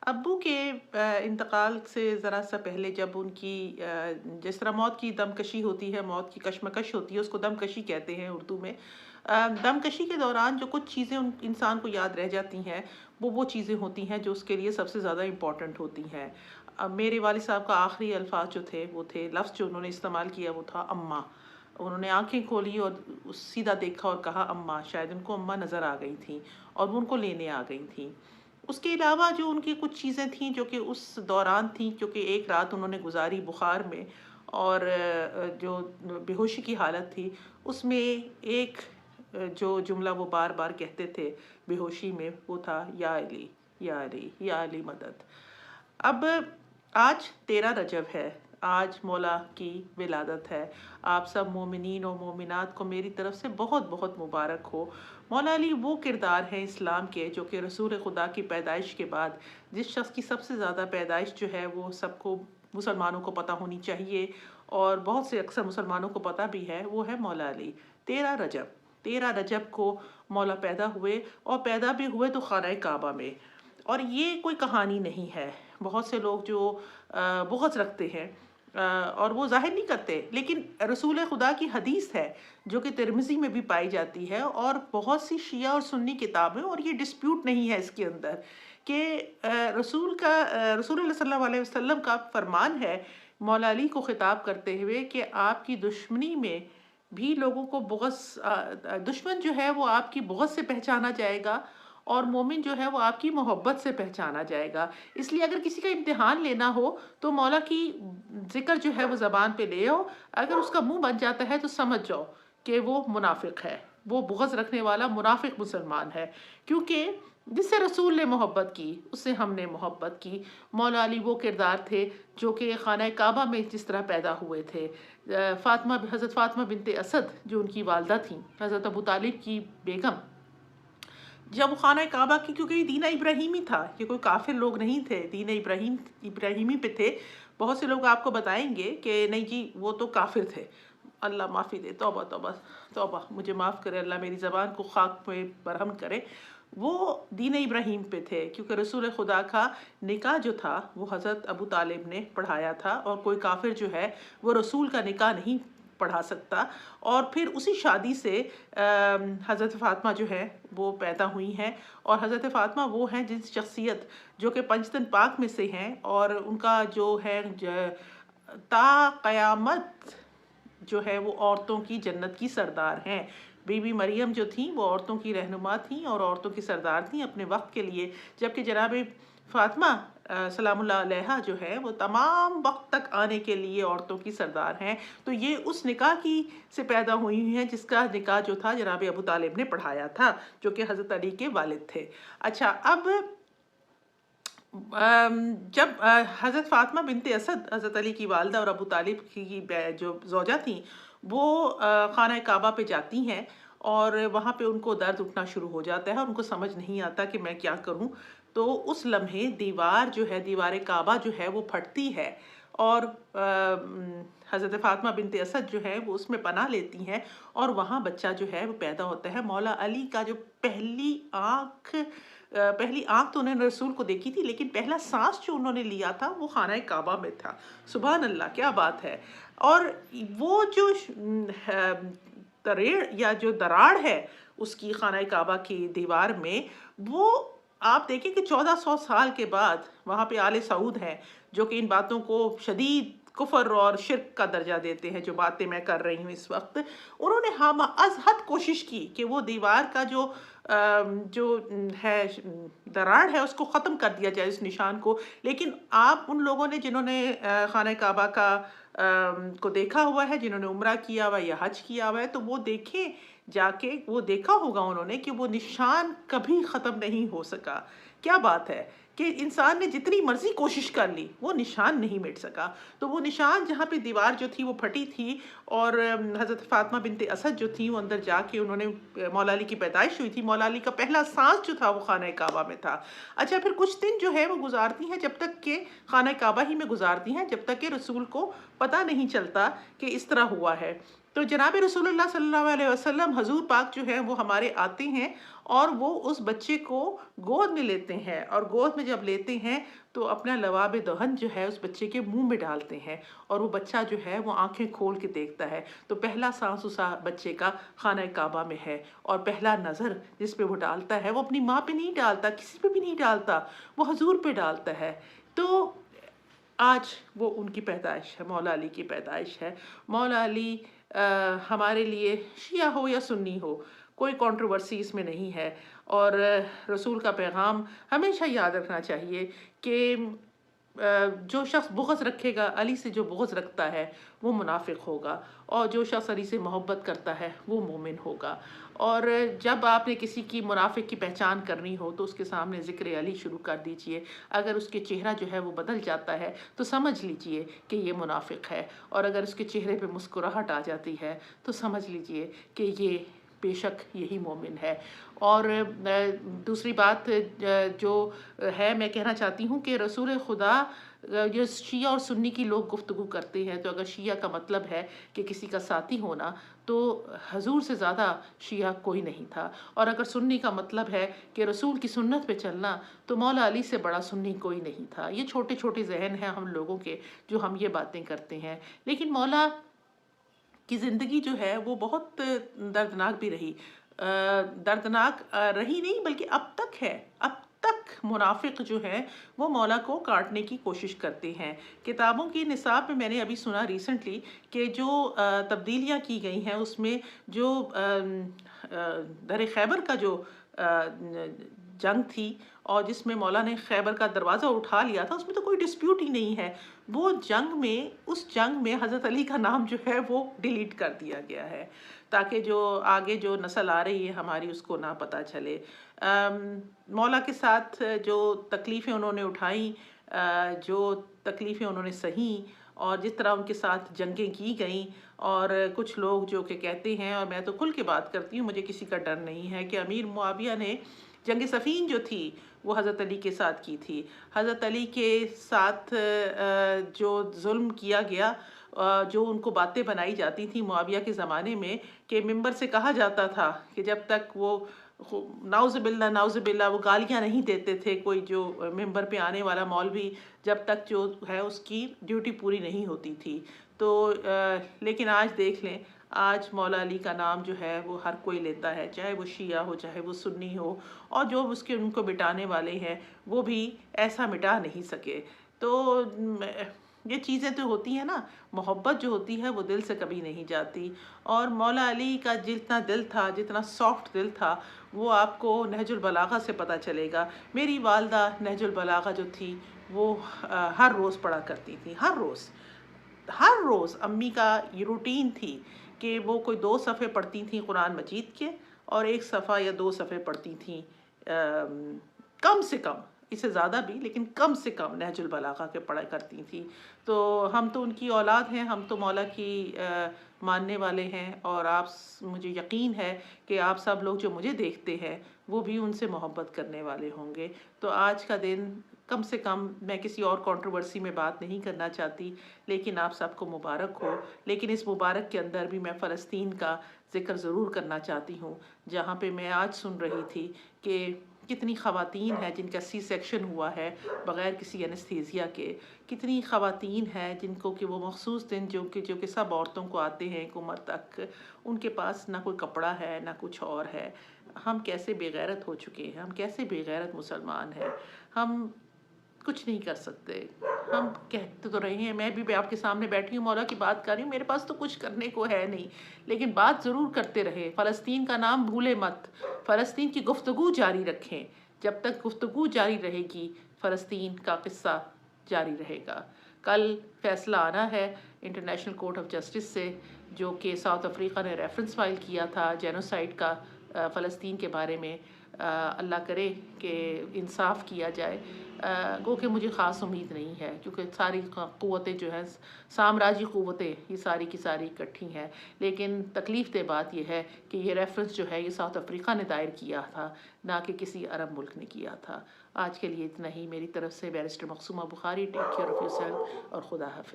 ابو کے انتقال سے ذرا سا پہلے جب ان کی جس طرح موت کی دمکشی ہوتی ہے، موت کی کشمکش ہوتی ہے، اس کو دمکشی کہتے ہیں اردو میں۔ دمکشی کے دوران جو کچھ چیزیں انسان کو یاد رہ جاتی ہیں، وہ چیزیں ہوتی ہیں جو اس کے لیے سب سے زیادہ امپورٹنٹ ہوتی ہیں۔ میرے والد صاحب کا آخری الفاظ جو تھے وہ تھے، لفظ جو انہوں نے استعمال کیا وہ تھا اماں۔ انہوں نے آنکھیں کھولی اور سیدھا دیکھا اور کہا اماں۔ شاید ان کو اماں نظر آ گئی تھیں اور وہ ان کو لینے آ گئی تھیں۔ اس کے علاوہ جو ان کی کچھ چیزیں تھیں جو کہ اس دوران تھیں، کیونکہ ایک رات انہوں نے گزاری بخار میں، اور جو بے ہوشی کی حالت تھی اس میں ایک جو جملہ وہ بار بار کہتے تھے بے ہوشی میں، وہ تھا یا علی یا علی یا علی مدد۔ اب آج 13 رجب ہے، آج مولا کی ولادت ہے۔ آپ سب مومنین و مومنات کو میری طرف سے بہت بہت مبارک ہو۔ مولا علی وہ کردار ہیں اسلام کے جو کہ رسول خدا کی پیدائش کے بعد جس شخص کی سب سے زیادہ پیدائش جو ہے وہ سب کو، مسلمانوں کو پتہ ہونی چاہیے، اور بہت سے اکثر مسلمانوں کو پتہ بھی ہے، وہ ہے مولا علی۔ 13 رجب، 13 رجب کو مولا پیدا ہوئے، اور پیدا بھی ہوئے تو خانہ کعبہ میں۔ اور یہ کوئی کہانی نہیں ہے۔ بہت سے لوگ جو بغض رکھتے ہیں اور وہ ظاہر نہیں کرتے، لیکن رسول خدا کی حدیث ہے جو کہ ترمذی میں بھی پائی جاتی ہے، اور بہت سی شیعہ اور سنی کتابیں، اور یہ ڈسپیوٹ نہیں ہے اس کے اندر، کہ رسول اللہ صلی اللہ علیہ وسلم کا فرمان ہے مولا علی کو خطاب کرتے ہوئے کہ آپ کی دشمنی میں بھی لوگوں کو بغض، دشمن جو ہے وہ آپ کی بغض سے پہچانا جائے گا، اور مومن جو ہے وہ آپ کی محبت سے پہچانا جائے گا۔ اس لیے اگر کسی کا امتحان لینا ہو تو مولا کی ذکر جو ہے وہ زبان پہ لے آؤ، اگر اس کا منہ بن جاتا ہے تو سمجھ جاؤ کہ وہ منافق ہے، وہ بغض رکھنے والا منافق مسلمان ہے، کیونکہ جس سے رسول نے محبت کی اس سے ہم نے محبت کی۔ مولا علی وہ کردار تھے جو کہ خانہ کعبہ میں جس طرح پیدا ہوئے تھے۔ حضرت فاطمہ بنت اسد جو ان کی والدہ تھیں، حضرت ابو طالب کی بیگم، جب وہ خانہ کعبہ کی، کیونکہ یہ دین ابراہیمی تھا، یہ کوئی کافر لوگ نہیں تھے، دین ابراہیمی پہ تھے۔ بہت سے لوگ آپ کو بتائیں گے کہ نہیں جی وہ تو کافر تھے، اللہ معافی دے، توبہ توبہ توبہ، مجھے معاف کرے اللہ، میری زبان کو خاک پہ برہم کرے۔ وہ دین ابراہیم پہ تھے، کیونکہ رسول خدا کا نکاح جو تھا وہ حضرت ابو طالب نے پڑھایا تھا، اور کوئی کافر جو ہے وہ رسول کا نکاح نہیں پڑھا سکتا۔ اور پھر اسی شادی سے حضرت فاطمہ جو ہے وہ پیدا ہوئی ہیں، اور حضرت فاطمہ وہ ہیں جن شخصیت جو کہ پنجتن پاک میں سے ہیں، اور ان کا جو ہے تا قیامت جو ہے وہ عورتوں کی جنت کی سردار ہیں۔ بی بی مریم جو تھیں وہ عورتوں کی رہنما تھیں اور عورتوں کی سردار تھیں اپنے وقت کے لیے، جبکہ جناب فاطمہ سلام اللہ علیہا جو ہے وہ تمام وقت تک آنے کے لیے عورتوں کی سردار ہیں۔ تو یہ اس نکاح کی سے پیدا ہوئی ہوئی ہیں جس کا نکاح جو تھا جناب ابو طالب نے پڑھایا تھا، جو کہ حضرت علی کے والد تھے۔ اچھا، اب جب حضرت فاطمہ بنت اسد، حضرت علی کی والدہ اور ابو طالب کی جو زوجہ تھیں، وہ خانہ کعبہ پہ جاتی ہیں، اور وہاں پہ ان کو درد اٹھنا شروع ہو جاتا ہے، اور ان کو سمجھ نہیں آتا کہ میں کیا کروں۔ تو اس لمحے دیوار جو ہے، دیوار کعبہ جو ہے وہ پھٹتی ہے، اور حضرت فاطمہ بنت اسد جو ہے وہ اس میں پناہ لیتی ہیں، اور وہاں بچہ جو ہے وہ پیدا ہوتا ہے۔ مولا علی کا جو پہلی آنکھ تو انہوں نے رسول کو دیکھی تھی، لیکن پہلا سانس جو انہوں نے لیا تھا وہ خانہ کعبہ میں تھا۔ سبحان اللہ، کیا بات ہے! اور وہ جو تریڑ یا جو دراڑ ہے اس کی خانہ کعبہ کی دیوار میں، وہ آپ دیکھیں کہ 1400 سال کے بعد وہاں پہ آل سعود ہیں جو کہ ان باتوں کو شدید کفر اور شرک کا درجہ دیتے ہیں۔ جو باتیں میں کر رہی ہوں اس وقت، انہوں نے ہم از حد کوشش کی کہ وہ دیوار کا جو ہے دراڑ ہے اس کو ختم کر دیا جائے، اس نشان کو۔ لیکن آپ ان لوگوں نے جنہوں نے خانہ کعبہ کو دیکھا ہوا ہے، جنہوں نے عمرہ کیا ہوا ہے یا حج کیا ہوا ہے، تو وہ دیکھیں جا کے، وہ دیکھا ہوگا انہوں نے کہ وہ نشان کبھی ختم نہیں ہو سکا۔ کیا بات ہے کہ انسان نے جتنی مرضی کوشش کر لی وہ نشان نہیں مٹ سکا۔ تو وہ نشان جہاں پہ دیوار جو تھی وہ پھٹی تھی، اور حضرت فاطمہ بنت اسد جو تھی وہ اندر جا کے انہوں نے، مولا علی کی پیدائش ہوئی تھی، مولا علی کا پہلا سانس جو تھا وہ خانہ کعبہ میں تھا۔ اچھا، پھر کچھ دن جو ہے وہ گزارتی ہیں، جب تک کہ خانہ کعبہ ہی میں گزارتی ہیں، جب تک کہ رسول کو پتہ نہیں چلتا کہ اس طرح ہوا ہے۔ تو جناب رسول صلی اللہ علیہ وسلم حضور پاک جو ہیں وہ ہمارے آتے ہیں اور وہ اس بچے کو گود میں لیتے ہیں، اور گود میں جب لیتے ہیں تو اپنا لواب دہن جو ہے اس بچے کے منہ میں ڈالتے ہیں، اور وہ بچہ جو ہے وہ آنکھیں کھول کے دیکھتا ہے، تو پہلا سانس اس بچے کا خانہ کعبہ میں ہے، اور پہلا نظر جس پہ وہ ڈالتا ہے وہ اپنی ماں پہ نہیں ڈالتا، کسی پہ بھی نہیں ڈالتا، وہ حضور پہ ڈالتا ہے۔ تو آج وہ ان کی پیدائش ہے، مولا علی کی پیدائش ہے۔ مولا علی ہمارے لیے شیعہ ہو یا سنی ہو، کوئی کنٹروورسی اس میں نہیں ہے، اور رسول کا پیغام ہمیشہ یاد رکھنا چاہیے کہ جو شخص بغض رکھے گا، علی سے جو بغض رکھتا ہے وہ منافق ہوگا، اور جو شخص علی سے محبت کرتا ہے وہ مومن ہوگا۔ اور جب آپ نے کسی کی منافق کی پہچان کرنی ہو تو اس کے سامنے ذکر علی شروع کر دیجئے، اگر اس کے چہرہ جو ہے وہ بدل جاتا ہے تو سمجھ لیجئے کہ یہ منافق ہے، اور اگر اس کے چہرے پہ مسکراہٹ آ جاتی ہے تو سمجھ لیجئے کہ یہ بے شک یہی مومن ہے۔ اور دوسری بات جو ہے، میں کہنا چاہتی ہوں کہ رسول خدا جو شیعہ اور سنی کی لوگ گفتگو کرتے ہیں، تو اگر شیعہ کا مطلب ہے کہ کسی کا ساتھی ہونا، تو حضور سے زیادہ شیعہ کوئی نہیں تھا، اور اگر سنی کا مطلب ہے کہ رسول کی سنت پہ چلنا، تو مولا علی سے بڑا سنی کوئی نہیں تھا۔ یہ چھوٹے چھوٹے ذہن ہیں ہم لوگوں کے جو ہم یہ باتیں کرتے ہیں، لیکن مولا کی زندگی جو ہے وہ بہت دردناک بھی رہی، دردناک رہی نہیں بلکہ اب تک ہے۔ اب تک منافق جو ہیں وہ مولا کو کاٹنے کی کوشش کرتے ہیں۔ کتابوں کی نصاب میں نے ابھی سنا ریسنٹلی کہ جو تبدیلیاں کی گئی ہیں اس میں جو در خیبر کا جو جنگ تھی، اور جس میں مولا نے خیبر کا دروازہ اٹھا لیا تھا، اس میں تو کوئی ڈسپیوٹ ہی نہیں ہے۔ وہ جنگ میں، اس جنگ میں حضرت علی کا نام جو ہے وہ ڈیلیٹ کر دیا گیا ہے، تاکہ جو آگے جو نسل آ رہی ہے ہماری اس کو نہ پتہ چلے۔ مولا کے ساتھ جو تکلیفیں انہوں نے اٹھائیں، جو تکلیفیں انہوں نے سہیں، اور جس طرح ان کے ساتھ جنگیں کی گئیں، اور کچھ لوگ جو کہ کہتے ہیں، اور میں تو کھل کے بات کرتی ہوں، مجھے کسی کا ڈر نہیں ہے، کہ امیر معاویہ نے جنگ صفین جو تھی وہ حضرت علی کے ساتھ کی تھی۔ حضرت علی کے ساتھ جو ظلم کیا گیا، جو ان کو باتیں بنائی جاتی تھیں معاویہ کے زمانے میں، کہ ممبر سے کہا جاتا تھا کہ جب تک وہ نعوذ باللہ نعوذ باللہ وہ گالیاں نہیں دیتے تھے کوئی جو ممبر پہ آنے والا مولوی، جب تک جو ہے اس کی ڈیوٹی پوری نہیں ہوتی تھی۔ تو لیکن آج دیکھ لیں، آج مولا علی کا نام جو ہے وہ ہر کوئی لیتا ہے، چاہے وہ شیعہ ہو چاہے وہ سنی ہو، اور جو اس کے ان کو مٹانے والے ہیں وہ بھی ایسا مٹا نہیں سکے۔ تو یہ چیزیں تو ہوتی ہیں نا، محبت جو ہوتی ہے وہ دل سے کبھی نہیں جاتی، اور مولا علی کا جتنا دل تھا، جتنا سافٹ دل تھا، وہ آپ کو نہج البلاغہ سے پتہ چلے گا۔ میری والدہ نہج البلاغہ جو تھی وہ ہر روز پڑھا کرتی تھی، ہر روز، ہر روز امی کا یہ روٹین تھی کہ وہ کوئی 2 صفحے پڑھتی تھیں قرآن مجید کے، اور 1 صفحہ یا 2 صفحے پڑھتی تھیں کم سے کم، اس سے زیادہ بھی لیکن کم سے کم نہج البلاغہ کے پڑھا کرتی تھیں۔ تو ہم تو ان کی اولاد ہیں، ہم تو مولا کی ماننے والے ہیں، اور مجھے یقین ہے کہ آپ سب لوگ جو مجھے دیکھتے ہیں وہ بھی ان سے محبت کرنے والے ہوں گے۔ تو آج کا دن کم سے کم، میں کسی اور کنٹروورسی میں بات نہیں کرنا چاہتی، لیکن آپ سب کو مبارک ہو۔ لیکن اس مبارک کے اندر بھی میں فلسطین کا ذکر ضرور کرنا چاہتی ہوں، جہاں پہ میں آج سن رہی تھی کہ کتنی خواتین ہیں جن کا سی سیکشن ہوا ہے بغیر کسی انستھیزیا کے، کتنی خواتین ہیں جن کو کہ وہ مخصوص دن جو کہ سب عورتوں کو آتے ہیں ایک عمر تک، ان کے پاس نہ کوئی کپڑا ہے نہ کچھ اور ہے۔ ہم کیسے بے غیرت ہو چکے ہیں، ہم کیسے بے غیرت مسلمان ہیں، ہم کچھ نہیں کر سکتے۔ ہم کہتے تو رہے ہیں، میں بھی آپ کے سامنے بیٹھی ہوں، مولا کی بات کر رہی ہوں، میرے پاس تو کچھ کرنے کو ہے نہیں، لیکن بات ضرور کرتے رہے۔ فلسطین کا نام بھولے مت، فلسطین کی گفتگو جاری رکھیں، جب تک گفتگو جاری رہے گی فلسطین کا قصہ جاری رہے گا۔ کل فیصلہ آنا ہے انٹرنیشنل کورٹ آف جسٹس سے، جو کہ ساؤتھ افریقہ نے ریفرنس فائل کیا تھا جینوسائیڈ کا فلسطین کے بارے میں۔ اللہ کرے کہ انصاف کیا جائے، گو کہ مجھے خاص امید نہیں ہے، کیونکہ ساری قوتیں جو ہیں، سامراجی قوتیں یہ ساری کی ساری اکٹھی ہیں، لیکن تکلیف دہ بات یہ ہے کہ یہ ریفرنس جو ہے یہ ساؤتھ افریقہ نے دائر کیا تھا، نہ کہ کسی عرب ملک نے کیا تھا۔ آج کے لیے اتنا ہی، میری طرف سے barrister Masuma Bukhari, take care of yourself, اور خدا حافظ۔